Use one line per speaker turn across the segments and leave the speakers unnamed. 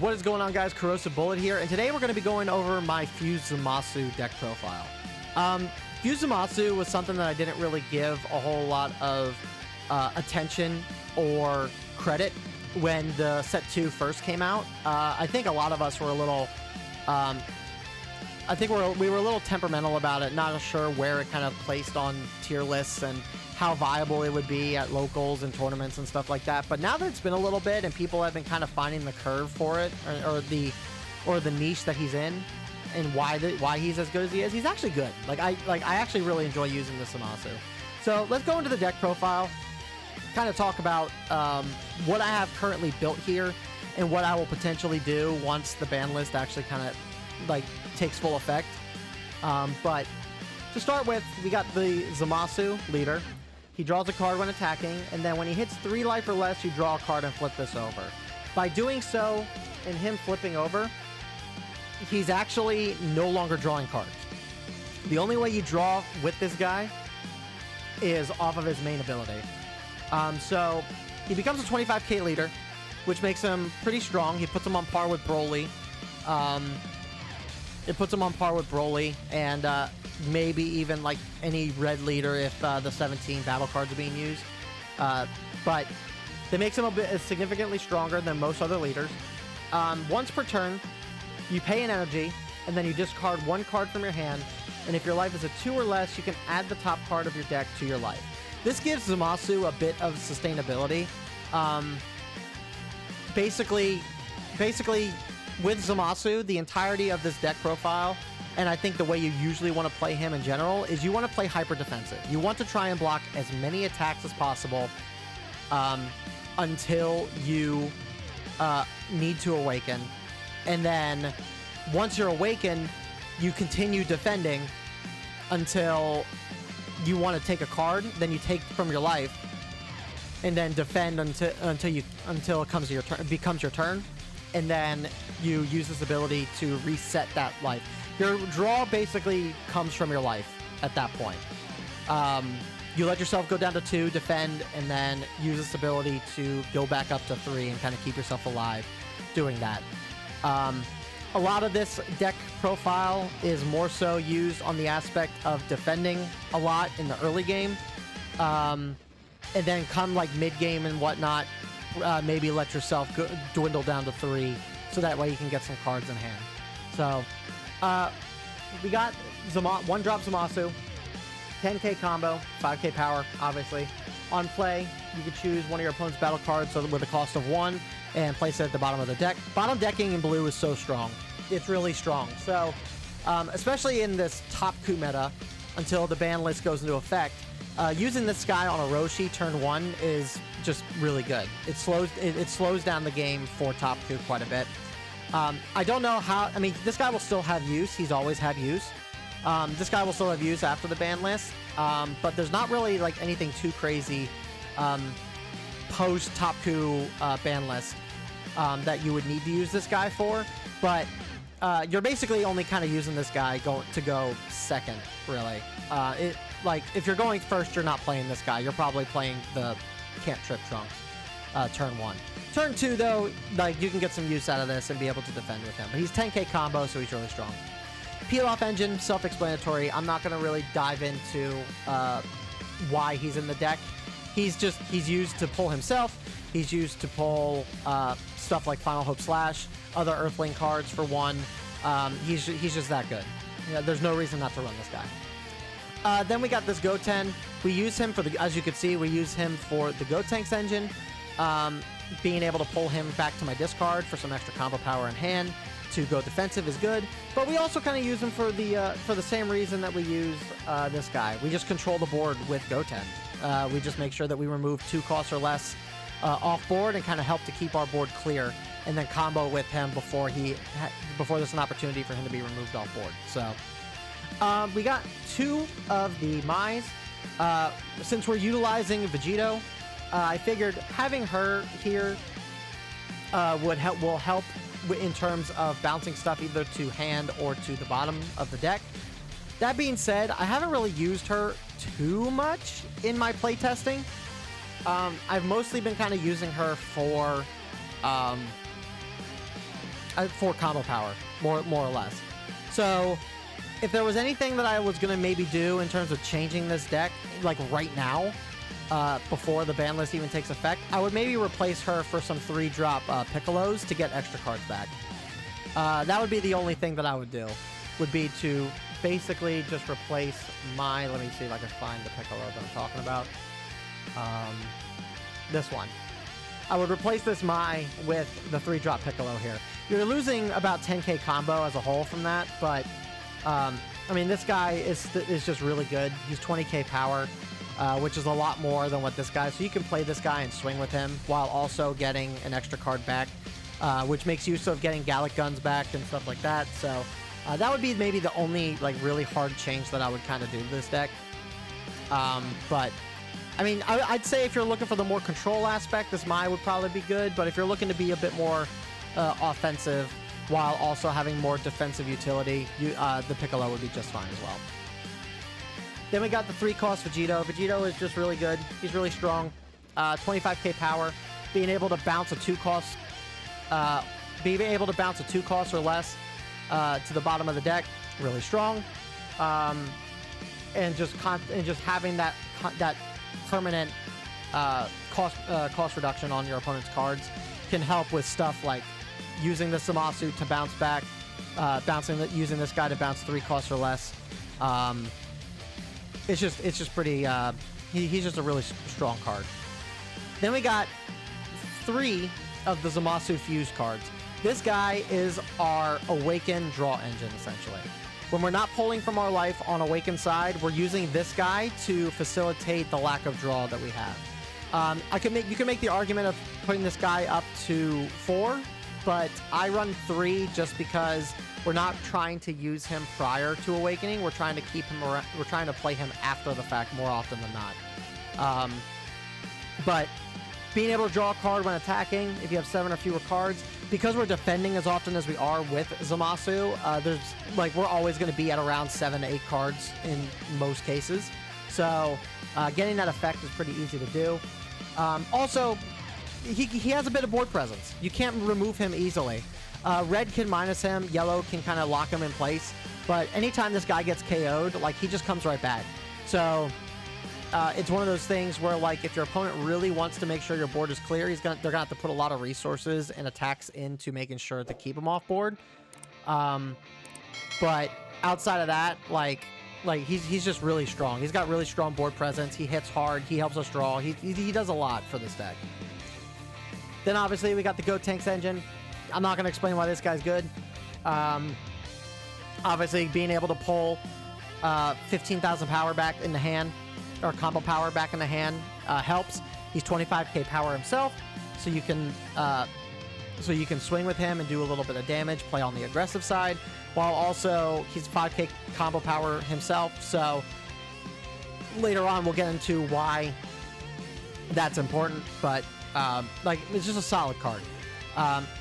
What is going on, guys? Corrosive Bullet here, and today we're going to be going over my Fused Zamasu deck profile. Fused Zamasu was something that I didn't really give a whole lot of attention or credit when the set 2 first came out. I think a lot of us were a little, we were a little temperamental about it, not sure where it kind of placed on tier lists and how viable it would be at locals and tournaments and stuff like that. But now that it's been a little bit and people have been kind of finding the curve for it, or the niche that he's in, and why he's as good as he is, he's actually good. I actually really enjoy using this Zamasu. So let's go into the deck profile, kind of talk about what I have currently built here and what I will potentially do once the ban list actually kind of takes full effect. But to start with, we got the Zamasu leader. He draws a card when attacking, and then when he hits 3 life or less, you draw a card and flip this over. By doing so, and him flipping over, he's actually no longer drawing cards. The only way you draw with this guy is off of his main ability. So he becomes a 25k leader, which makes him pretty strong. He puts him on par with Broly. It puts him on par with Broly, and maybe even like any red leader if the 17 battle cards are being used. But that makes him a bit significantly stronger than most other leaders. Once per turn, you pay an energy, and then you discard 1 card from your hand, and if your life is a 2 or less, you can add the top card of your deck to your life. This gives Zamasu a bit of sustainability. Basically, with Zamasu, the entirety of this deck profile, and I think the way you usually want to play him in general, is you want to play hyper defensive. You want to try and block as many attacks as possible until you need to awaken. And then once you're awakened, you continue defending until you want to take a card, then you take from your life, and then defend until it comes to your turn, becomes your turn, and then you use this ability to reset that life. Your draw basically comes from your life at that point. You let yourself go down to 2, defend, and then use this ability to go back up to 3 and kind of keep yourself alive doing that. A lot of this deck profile is more so used on the aspect of defending a lot in the early game. And then come like mid-game and whatnot, maybe let yourself dwindle down to 3, so that way you can get some cards in hand. So, we got 1-drop Zamasu, 10k combo, 5k power, obviously. On play, you can choose one of your opponent's battle cards with a cost of 1 and place it at the bottom of the deck. Bottom decking in blue is so strong. It's really strong. So, especially in this top coup meta, until the ban list goes into effect, using this guy on a Roshi turn 1 is just really good. It slows down the game for top coup quite a bit. I don't know how, I mean, this guy will still have use. He's always had use. This guy will still have use after the ban list. But there's not really like anything too crazy post top coup ban list that you would need to use this guy for. But you're basically only kind of using this guy to go second, really. Like, if you're going first, you're not playing this guy. You're probably playing the Can't Trip Trunks turn 1. Turn 2, though, like, you can get some use out of this and be able to defend with him. But he's 10k combo, so he's really strong. Peel-off engine, self-explanatory. I'm not going to really dive into why he's in the deck. He's used to pull himself. He's used to pull stuff like Final Hope Slash, other Earthling cards for 1. He's just that good. Yeah, there's no reason not to run this guy. Then we got this Goten. We use him for as you can see, we use him for the Gotenks engine. Being able to pull him back to my discard for some extra combo power in hand to go defensive is good. But we also kind of use him for the same reason that we use this guy. We just control the board with Goten. We just make sure that we remove 2 costs or less off board and kind of help to keep our board clear, and then combo with him before there's an opportunity for him to be removed off board. So we got 2 of the Mais. Since we're utilizing Vegito, I figured having her here will help in terms of bouncing stuff either to hand or to the bottom of the deck. That being said, I haven't really used her too much in my playtesting. I've mostly been kind of using her for for combo power, more or less. So if there was anything that I was going to maybe do in terms of changing this deck, like right now, before the ban list even takes effect, I would maybe replace her for some 3-drop Piccolos to get extra cards back. That would be the only thing that I would do, would be to basically just replace my, let me see if I can find the Piccolo that I'm talking about. This one. I would replace this Mai with the 3-drop Piccolo here. You're losing about 10k combo as a whole from that, but I mean, this guy is just really good. He's 20k power, which is a lot more than what this guy. So you can play this guy and swing with him while also getting an extra card back, which makes use of getting Gallic Guns back and stuff like that. So that would be maybe the only like really hard change that I would kind of do to this deck. But I mean, I'd say if you're looking for the more control aspect, this Mai would probably be good. But if you're looking to be a bit more offensive while also having more defensive utility, the Piccolo would be just fine as well. Then we got the 3-cost Vegito. Vegito is just really good. He's really strong. 25k power. Being able to bounce a 2-cost, being able to bounce a 2-cost or less to the bottom of the deck, really strong. And just having that permanent cost reduction on your opponent's cards can help with stuff like using the Zamasu to bounce back, using this guy to bounce 3 costs or less. It's just pretty. He's just a really strong card. Then we got 3 of the Zamasu Fuse cards. This guy is our Awaken draw engine, essentially. When we're not pulling from our life on Awaken side, we're using this guy to facilitate the lack of draw that we have. You can make the argument of putting this guy up to 4, but I run 3 just because we're not trying to use him prior to Awakening. We're trying to keep him around. We're trying to play him after the fact more often than not. But being able to draw a card when attacking, if you have 7 or fewer cards, because we're defending as often as we are with Zamasu, we're always going to be at around 7 to 8 cards in most cases. So getting that effect is pretty easy to do. Also, he has a bit of board presence. You can't remove him easily. Red can minus him, yellow can kind of lock him in place, but anytime this guy gets KO'd, like, he just comes right back. So it's one of those things where, like, if your opponent really wants to make sure your board is clear, they're gonna have to put a lot of resources and attacks into making sure to keep him off board. But outside of that, like he's just really strong. He's got really strong board presence. He hits hard. He helps us draw. He does a lot for this deck. Then obviously we got the Gotenks engine. I'm not gonna explain why this guy's good. Obviously being able to pull 15,000 power back in the hand, or combo power back in the hand, helps. He's 25k power himself, so you can swing with him and do a little bit of damage, play on the aggressive side, while also he's 5k combo power himself. So later on we'll get into why that's important, but it's just a solid card.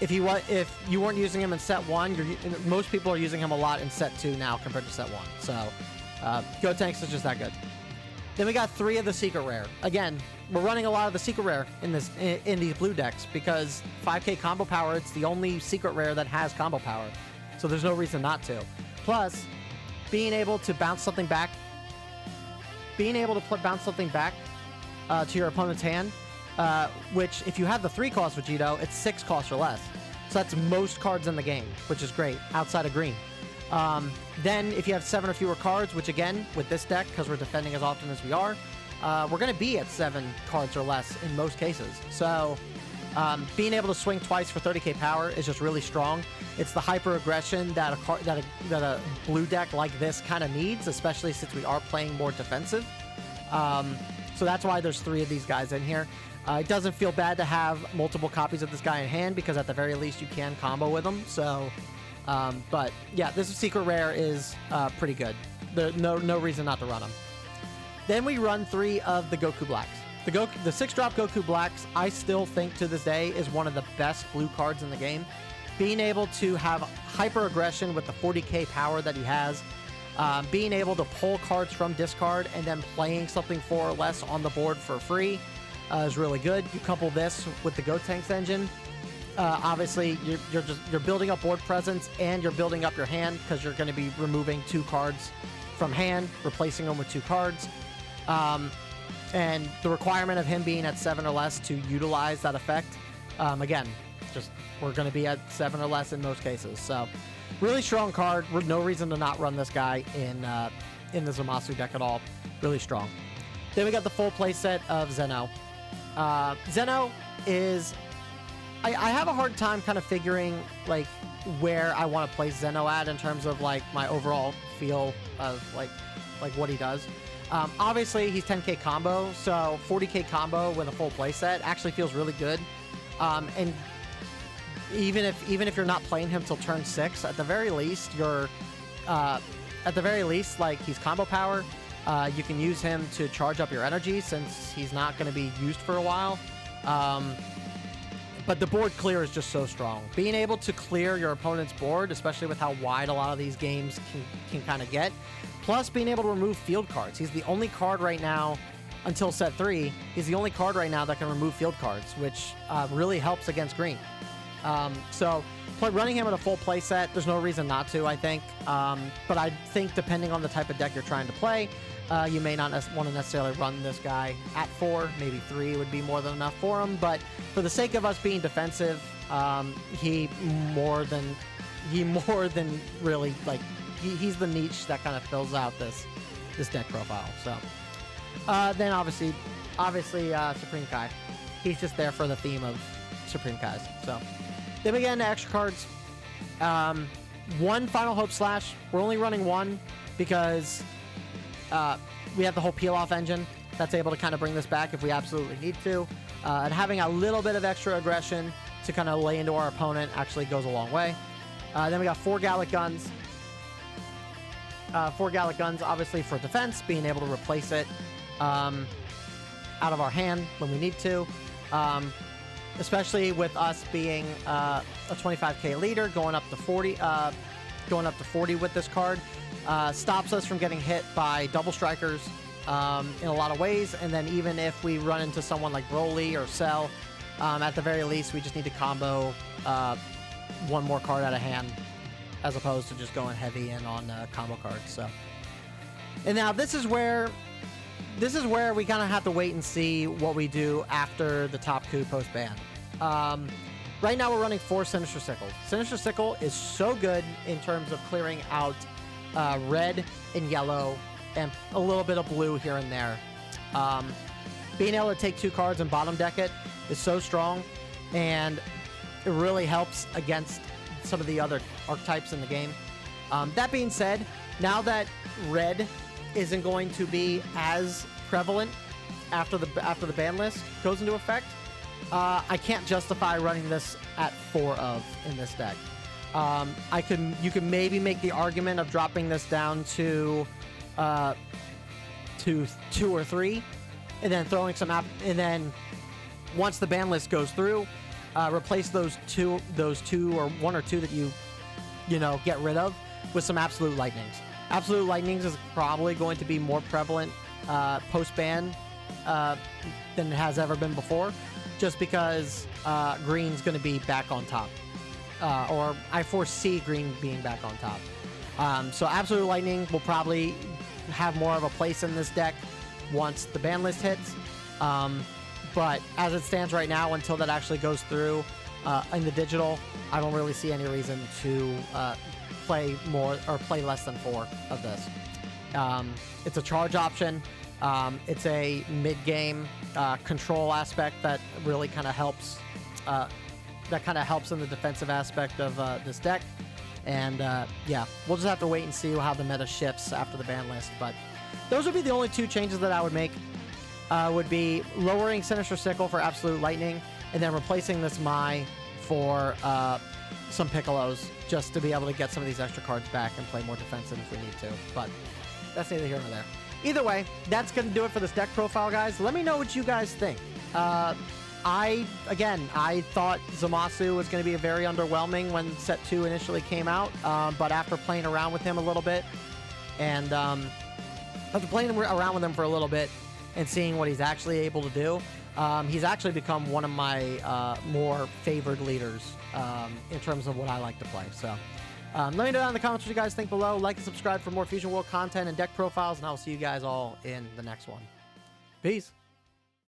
If you weren't using him in set 1, most people are using him a lot in set 2 now compared to set 1. So Gotenks is just that good. Then we got 3 of the secret rare. Again, we're running a lot of the secret rare in these blue decks because 5k combo power, it's the only secret rare that has combo power. So there's no reason not to. Plus, being able to bounce something back, to your opponent's hand, which if you have the 3-cost Vegito, it's 6 costs or less. So that's most cards in the game, which is great, outside of green. Then if you have 7 or fewer cards, which again, with this deck, because we're defending as often as we are, we're going to be at 7 cards or less in most cases. So being able to swing twice for 30k power is just really strong. It's the hyper aggression that a blue deck like this kind of needs, especially since we are playing more defensive. So that's why there's 3 of these guys in here. It doesn't feel bad to have multiple copies of this guy in hand because at the very least you can combo with him. So, but yeah, this secret rare is pretty good. There's no reason not to run them. Then we run 3 of the Goku Blacks. The 6-drop Goku Blacks, I still think to this day is one of the best blue cards in the game. Being able to have hyper aggression with the 40k power that he has, being able to pull cards from discard and then playing something 4 or less on the board for free is really good. You couple this with the Gotenks engine, Obviously, you're building up board presence and you're building up your hand because you're going to be removing 2 cards from hand, replacing them with 2 cards. And the requirement of him being at 7 or less to utilize that effect, again, just we're going to be at 7 or less in most cases. So, really strong card. No reason to not run this guy in the Zamasu deck at all. Really strong. Then we got the full playset of Zeno. Zeno is... I have a hard time kind of figuring, like, where I want to place Zeno at in terms of, like, my overall feel of, like what he does. Obviously, he's 10k combo, so 40k combo with a full playset actually feels really good. And even if you're not playing him till turn 6, at the very least, like, he's combo power. You can use him to charge up your energy since he's not going to be used for a while. But the board clear is just so strong. Being able to clear your opponent's board, especially with how wide a lot of these games can kind of get, plus being able to remove field cards. He's the only card right now, until set 3, he's the only card right now that can remove field cards, which really helps against green. So running him in a full playset, there's no reason not to, I think. But I think depending on the type of deck you're trying to play, you may not want to necessarily run this guy at 4. Maybe 3 would be more than enough for him. But for the sake of us being defensive, he more than really, like, he's the niche that kind of fills out this deck profile. So then obviously Supreme Kai. He's just there for the theme of Supreme Kais. So then we get into extra cards. 1 Final Hope Slash. We're only running 1 because we have the whole peel-off engine that's able to kind of bring this back if we absolutely need to. And having a little bit of extra aggression to kind of lay into our opponent actually goes a long way. Then we got 4 Gallic Guns. 4 Gallic Guns, obviously, for defense, being able to replace it out of our hand when we need to. Especially with us being a 25k leader, going up to 40 with this card. Stops us from getting hit by double strikers in a lot of ways, and then even if we run into someone like Broly or Cell, at the very least we just need to combo 1 more card out of hand as opposed to just going heavy in on combo cards. So, and now this is where we kind of have to wait and see what we do after the top coup post ban. Right now we're running 4 Sinister Sickles. Sinister Sickle is so good in terms of clearing out red and yellow and a little bit of blue here and there. Being able to take 2 cards and bottom deck it is so strong, and it really helps against some of the other archetypes in the game. That being said, now that red isn't going to be as prevalent after the ban list goes into effect, I can't justify running this at 4 of in this deck. You can maybe make the argument of dropping this down to 2 or 3, and then throwing some and then once the ban list goes through, replace those two or 1 or 2 that you get rid of with some Absolute Lightnings. Absolute Lightnings is probably going to be more prevalent post-ban than it has ever been before, just because green's going to be back on top. Or I foresee green being back on top. So Absolute Lightning will probably have more of a place in this deck once the ban list hits. But as it stands right now, until that actually goes through in the digital, I don't really see any reason to play more or play less than 4 of this. It's a charge option. It's a mid-game control aspect that really kind of helps. That kind of helps in the defensive aspect of this deck. And yeah, we'll just have to wait and see how the meta shifts after the ban list. But those would be the only 2 changes that I would make. Would be lowering Sinister Sickle for Absolute Lightning, and then replacing this Mai for some Piccolos, just to be able to get some of these extra cards back and play more defensive if we need to. But that's neither here nor there. Either way, that's going to do it for this deck profile, guys. Let me know what you guys think. I thought Zamasu was going to be very underwhelming when set 2 initially came out, but after playing around with him a little bit, and after playing around with him for a little bit and seeing what he's actually able to do, He's actually become one of my more favored leaders in terms of what I like to play. So let me know down in the comments what you guys think below. Like and subscribe for more Fusion World content and deck profiles, and I'll see you guys all in the next one. Peace.